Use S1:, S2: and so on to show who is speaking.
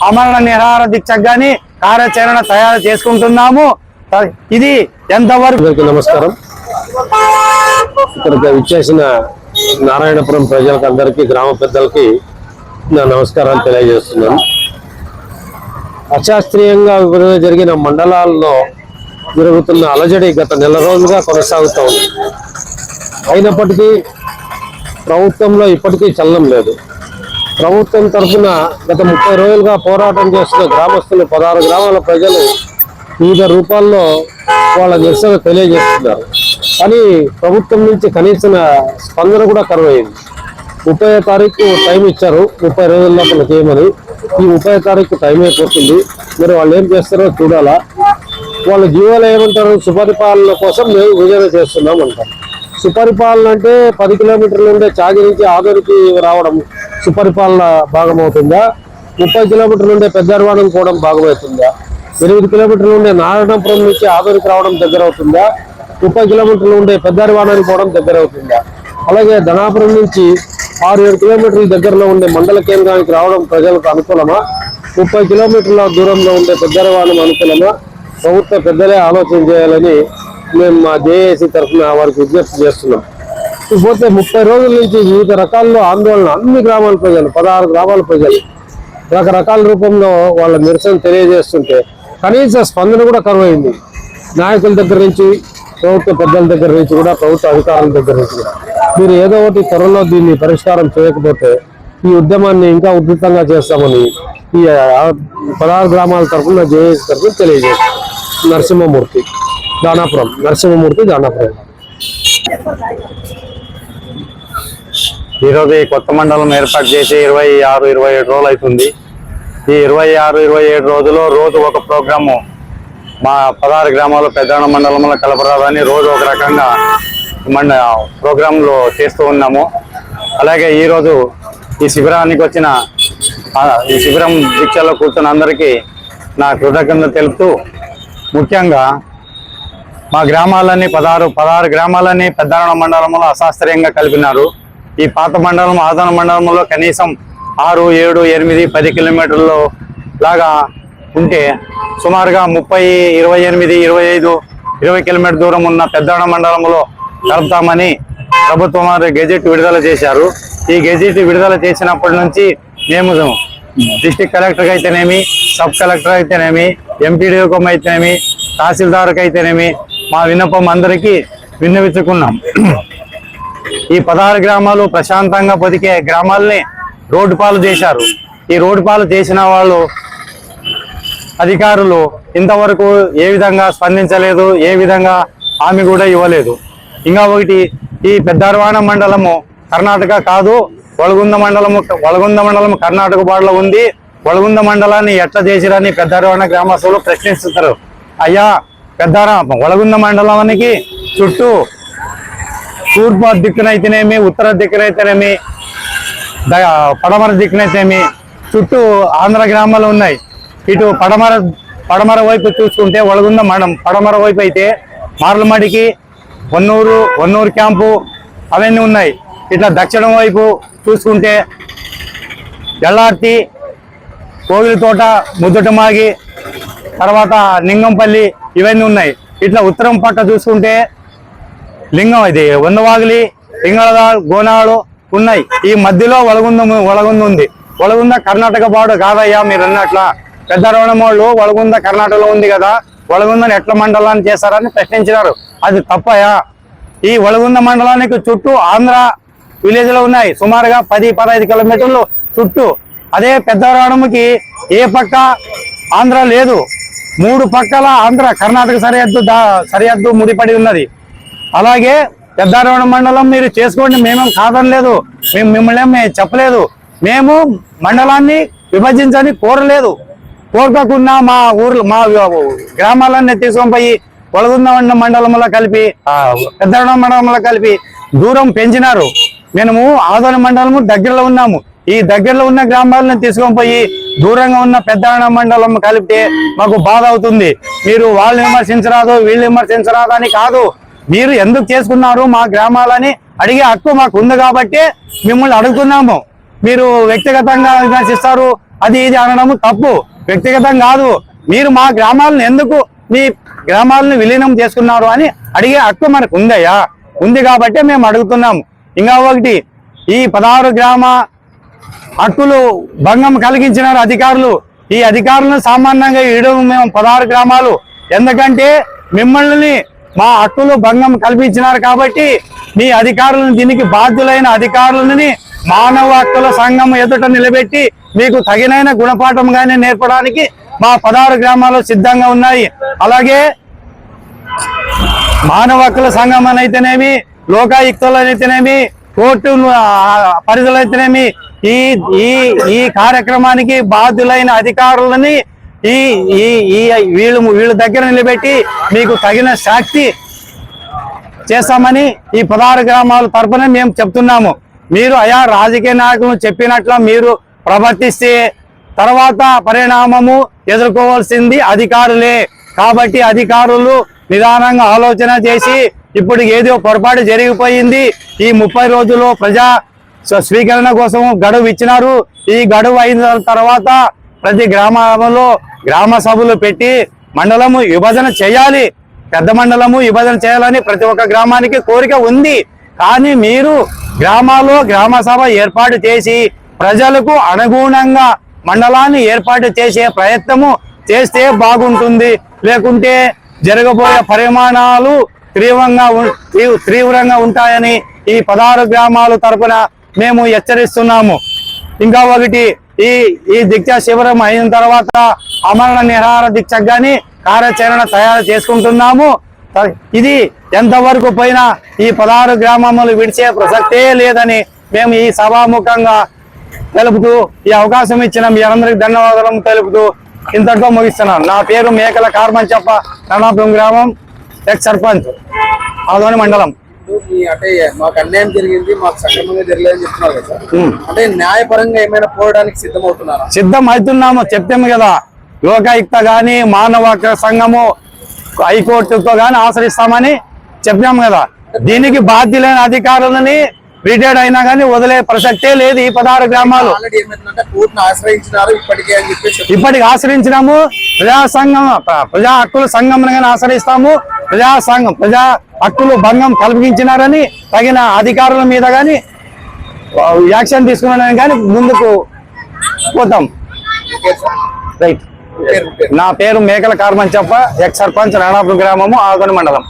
S1: ఆమరణ నిరాహార దీక్షకు గాని కార్యాచరణ తయారు చేసుకుంటున్నాము. ఇది ఎంతవరకు
S2: నమస్కారం. ఇక్కడికి విచ్చేసిన నారాయణపురం ప్రజలకు అందరికీ, గ్రామ పెద్దలకి నా నమస్కారాలు తెలియజేస్తున్నాను. అశాస్త్రీయంగా విభజన జరిగిన మండలాల్లో జరుగుతున్న అలజడి గత నెల రోజులుగా కొనసాగుతూ ఉంది. అయినప్పటికీ ప్రభుత్వంలో ఇప్పటికీ చలనం లేదు. ప్రభుత్వం తరఫున గత 30 రోజులుగా పోరాటం చేస్తున్న గ్రామస్తులు 16 గ్రామాల ప్రజలు వివిధ రూపాల్లో వాళ్ళ నిరసన తెలియజేస్తున్నారు. కానీ ప్రభుత్వం నుంచి కనీస స్పందన కూడా కరువైంది. 30వ తారీఖు టైం ఇచ్చారు, 30 రోజుల లోపల చేయమని. ఈ 30వ తారీఖు టైం అయిపోతుంది. మరి వాళ్ళు ఏం చేస్తారో చూడాలా. వాళ్ళ జీవోలు ఏమంటారు, సుపరిపాలన కోసం మేము విభజన చేస్తున్నాం అంటారు. సుపరిపాలన అంటే 10 కిలోమీటర్ల నుండే చాగి నుంచి ఆదోనికి రావడం సుపరిపాలన భాగం అవుతుందా? 30 కిలోమీటర్ల నుండే పెద్దర్వాణం పోవడం భాగమవుతుందా? 8 కిలోమీటర్ల నుండే నారాయణపురం నుంచి ఆదోనికి రావడం దగ్గర అవుతుందా? 30 కిలోమీటర్ల నుండే పెద్దర్వాణానికి పోవడం దగ్గర అవుతుందా? అలాగే ధనాపురం నుంచి 6-7 కిలోమీటర్ల దగ్గరలో ఉండే మండల కేంద్రానికి రావడం ప్రజలకు అనుకూలమా? 30 కిలోమీటర్ల దూరంలో ఉండే పెద్దర్వాణం అనుకూలమా? ప్రభుత్వ పెద్దలే ఆలోచన చేయాలని మేము మా జేఏసీ తరఫున వారికి విజ్ఞప్తి చేస్తున్నాం. పోతే 30 రోజుల నుంచి వివిధ రకాల్లో ఆందోళన అన్ని గ్రామాల ప్రజలు, 16 గ్రామాల ప్రజలు రకరకాల రూపంలో వాళ్ళ నిరసన తెలియజేస్తుంటే కనీస స్పందన కూడా కరువైంది. నాయకుల దగ్గర నుంచి, ప్రభుత్వ పెద్దల దగ్గర నుంచి కూడా, ప్రభుత్వ అధికారుల దగ్గర నుంచి కూడా. మీరు ఏదో ఒకటి త్వరలో దీన్ని పరిష్కారం చేయకపోతే ఈ ఉద్యమాన్ని ఇంకా ఉధృతంగా చేస్తామని ఈ 16 గ్రామాల తరఫున జేఏసీ తరఫున తెలియజేస్తాం. నరసింహమూర్తి, దానాపురం.
S1: ఈరోజు ఈ కొత్త మండలం ఏర్పాటు చేసి 26-27 రోజులు అవుతుంది. ఈ 26-27 రోజుల్లో రోజు ఒక ప్రోగ్రాము మా 16 గ్రామాలు పెద్దన మండలంలో కలపరాదని రోజు ఒక రకంగా ప్రోగ్రాంలు చేస్తూ ఉన్నాము. అలాగే ఈరోజు ఈ శిబిరానికి వచ్చిన, ఈ శిబిరం దీక్షలో కూర్చున్న అందరికీ నా కృతజ్ఞతలు తెలుపుతూ, ముఖ్యంగా మా గ్రామాలన్నీ 16 గ్రామాలన్నీ పెద్దన మండలంలో అశాస్త్రీయంగా కలిపినారు. ఈ పాత మండలం ఆదోని మండలంలో కనీసం 6, 7, 8, 10 కిలోమీటర్లు లాగా ఉంటే సుమారుగా 30, 28, 25, 20 కిలోమీటర్ దూరం ఉన్న పెద్దన మండలంలో కలుపుతామని ప్రభుత్వం వారు గెజెట్ విడుదల చేశారు. ఈ గెజెట్ విడుదల చేసినప్పటి నుంచి మేము డిస్ట్రిక్ట్ కలెక్టర్కి అయితేనేమి, సబ్ కలెక్టర్ అయితేనేమి, ఎంపీడీఓ అయితేనేమి, తహసీల్దార్కి అయితేనేమి మా విన్నపం అందరికీ విన్నవించుకున్నాం. ఈ 16 గ్రామాలు ప్రశాంతంగా బతికే గ్రామాలని రోడ్డు పాలు చేశారు. ఈ రోడ్డు పాలు చేసిన వాళ్ళు అధికారులు ఇంతవరకు ఏ విధంగా స్పందించలేదు, ఏ విధంగా హామీ కూడా ఇవ్వలేదు. ఇంకా ఒకటి, ఈ పెద్దర్వాణ మండలము కర్ణాటక కాదు, వలగుంద మండలం కర్ణాటక బార్డర్లో ఉంది. వలగుంద మండలాన్ని ఎట్లా చేసిరని పెద్దర్వాణ గ్రామస్తులు ప్రశ్నిస్తారు. అయ్యా, వలగుంద మండలానికి చుట్టూ తూర్పు దిక్కునైతేనేమి, ఉత్తర దిక్కునైతేనేమి, పడమర దిక్కునైతేనేమి చుట్టూ ఆంధ్ర గ్రామాలు ఉన్నాయి. ఇటు పడమర వైపు చూసుకుంటే వలగుంద మండలం పడమర వైపు అయితే మార్లమడికి, వన్నూరు క్యాంపు అవన్నీ ఉన్నాయి. ఇట్లా దక్షిణం వైపు చూసుకుంటే ఎల్లార్తి, కోవిలితోట, ముద్దుటమాగి, తర్వాత లింగంపల్లి ఇవన్నీ ఉన్నాయి. ఇట్లా ఉత్తరం పక్క చూసుకుంటే లింగం, ఇది వందవాగిలి, లింగళదాల్, గోనాడు ఉన్నాయి. ఈ మధ్యలో వలగుంద ఉంది. వలగుంద కర్ణాటక బార్డర్ కాదయ్యా మీరు అన్నట్ల. పెద్దరవణం వాళ్ళు వలగుంద కర్ణాటకలో ఉంది కదా, వలగుందని ఎట్ల మండలాన్ని చేశారని ప్రశ్నించినారు. అది తప్పయా? ఈ వలగుంద మండలానికి చుట్టూ ఆంధ్ర విలేజ్లో ఉన్నాయి, సుమారుగా 10-15 కిలోమీటర్లు చుట్టూ. అదే పెద్దరవణంకి ఏ పక్క ఆంధ్ర లేదు, 3 పక్కల ఆంధ్ర కర్ణాటక సరిహద్దు ముడిపడి ఉన్నది. అలాగే పెద్దరవణం మండలం మీరు చేసుకోండి, మేమేం కాదనలేదు, మేము మిమ్మల్ని చెప్పలేదు. మేము మండలాన్ని విభజించని కోరలేదు. కోరకుండా మా గ్రామాలన్నీ తీసుకొని పోయి వలగుంద మండలంలో కలిపి, పెద్దరవణం మండలంలో కలిపి దూరం పెంచినారు. మేము ఆదోని మండలము దగ్గరలో ఉన్నాము. ఈ దగ్గరలో ఉన్న గ్రామాలను తీసుకొని పోయి దూరంగా ఉన్న పెద్దరవణం మండలం కలిపితే మాకు బాధ అవుతుంది. మీరు వాళ్ళు విమర్శించరాదు, వీళ్ళు విమర్శించరాదు అని కాదు, మీరు ఎందుకు చేసుకున్నారు మా గ్రామాలని అడిగే హక్కు మాకు ఉంది కాబట్టి మిమ్మల్ని అడుగుతున్నాము. మీరు వ్యక్తిగతంగా విమర్శిస్తారు, అది ఇది అనడం తప్పు. వ్యక్తిగతం కాదు. మీరు మా గ్రామాలను ఎందుకు మీ గ్రామాలను విలీనం చేసుకున్నారు అని అడిగే హక్కు మనకు ఉందయ్యా. ఉంది కాబట్టి మేము అడుగుతున్నాము. ఇంకా ఒకటి, ఈ 16 గ్రామ హక్కులు భంగం కలిగించినారు అధికారులు. ఈ అధికారులను సామాన్యంగా ఇవ్వడం మేము 16 గ్రామాలు, ఎందుకంటే మిమ్మల్ని మా హక్కులు భంగం కల్పించినారు కాబట్టి మీ అధికారులను, దీనికి బాధ్యులైన అధికారులని మానవ హక్కుల సంఘం ఎదుట నిలబెట్టి మీకు తగినైన గుణపాఠంగానే నేర్పడానికి మా 16 గ్రామాలు సిద్ధంగా ఉన్నాయి. అలాగే మానవ హక్కుల సంఘం అయితేనేమి, లోకాయుక్తులు అయితేనేమి, కోర్టు పరిధులు అయితేనేమి, ఈ కార్యక్రమానికి బాధ్యులైన అధికారులని వీళ్ళ దగ్గర నిలబెట్టి మీకు తగిన శాస్తి చేస్తామని ఈ 16 గ్రామాల తరపున మేము చెప్తున్నాము. మీరు అయా రాజకీయ నాయకులు చెప్పినట్ల మీరు ప్రవర్తిస్తే తర్వాత పరిణామము ఎదుర్కోవాల్సింది అధికారులే. కాబట్టి అధికారులు నిదానంగా ఆలోచన చేసి, ఇప్పుడు ఏదో పొరపాటు జరిగిపోయింది, ఈ 30 రోజుల్లో ప్రజా స్వీకరణ కోసం గడువు ఇచ్చినారు. ఈ గడువు అయిన తర్వాత ప్రతి గ్రామంలో గ్రామ సభలు పెట్టి మండలము విభజన చేయాలి, పెద్ద మండలము విభజన చేయాలని ప్రతి ఒక్క గ్రామానికి కోరిక ఉంది. కానీ మీరు గ్రామాల్లో గ్రామ సభ ఏర్పాటు చేసి ప్రజలకు అనుగుణంగా మండలాన్ని ఏర్పాటు చేసే ప్రయత్నము చేస్తే బాగుంటుంది. లేకుంటే జరగబోయే పరిమాణాలు తీవ్రంగా ఉంటాయని ఈ 16 గ్రామాల తరపున మేము హెచ్చరిస్తున్నాము. ఇంకా ఒకటి, ఈ దీక్ష శిబిరం అయిన తర్వాత అమరణ నిరాహార దీక్షకు గాని కార్యాచరణ తయారు చేసుకుంటున్నాము. ఇది ఎంతవరకు పోయినా ఈ 16 గ్రామములు విడిచే ప్రసక్తే లేదని మేము ఈ సభాముఖంగా తెలుపుతూ, ఈ అవకాశం ఇచ్చిన మీ అందరికి ధన్యవాదాలు తెలుపుతూ ఇంతటితో ముగిస్తున్నాను. నా పేరు మేకల కార్మంచప్ప, కర్ణాపురం గ్రామం, ఎక్స్ సర్పంచ్, ఆదోని మండలం.
S3: అంటే మాకు అన్యాయం జరిగింది, మాకు సక్రమంగా జరగలేదని చెప్తున్నారు కదా సార్. అంటే న్యాయపరంగా ఏమైనా పోవడానికి సిద్ధమవుతున్నారా?
S1: సిద్ధం అవుతున్నాము. చెప్తాము కదా, లోకాయుక్త గాని మానవ హక్కుల సంఘము హైకోర్టుతో గాని ఆశ్రయిస్తామని చెప్పాము కదా. దీనికి బాధ్యులైన అధికారులని రిటైర్డ్ అయినా కానీ వదిలే ప్రసక్తే లేదు. ఈ 16 గ్రామాలు ఇప్పటికి ఆశ్రయించినాము. ప్రజా హక్కుల సంఘం కానీ ఆశ్రయిస్తాము. ప్రజా హక్కులు భంగం కల్పించినారని తగిన అధికారుల మీద కానీ యాక్షన్ తీసుకున్నారని కానీ ముందుకు పోతాం. రైట్. నా పేరు మేకల కార్మంచప్ప, ఎక్స్ సర్పంచ్, రాణాపురం గ్రామము, ఆదోని మండలం.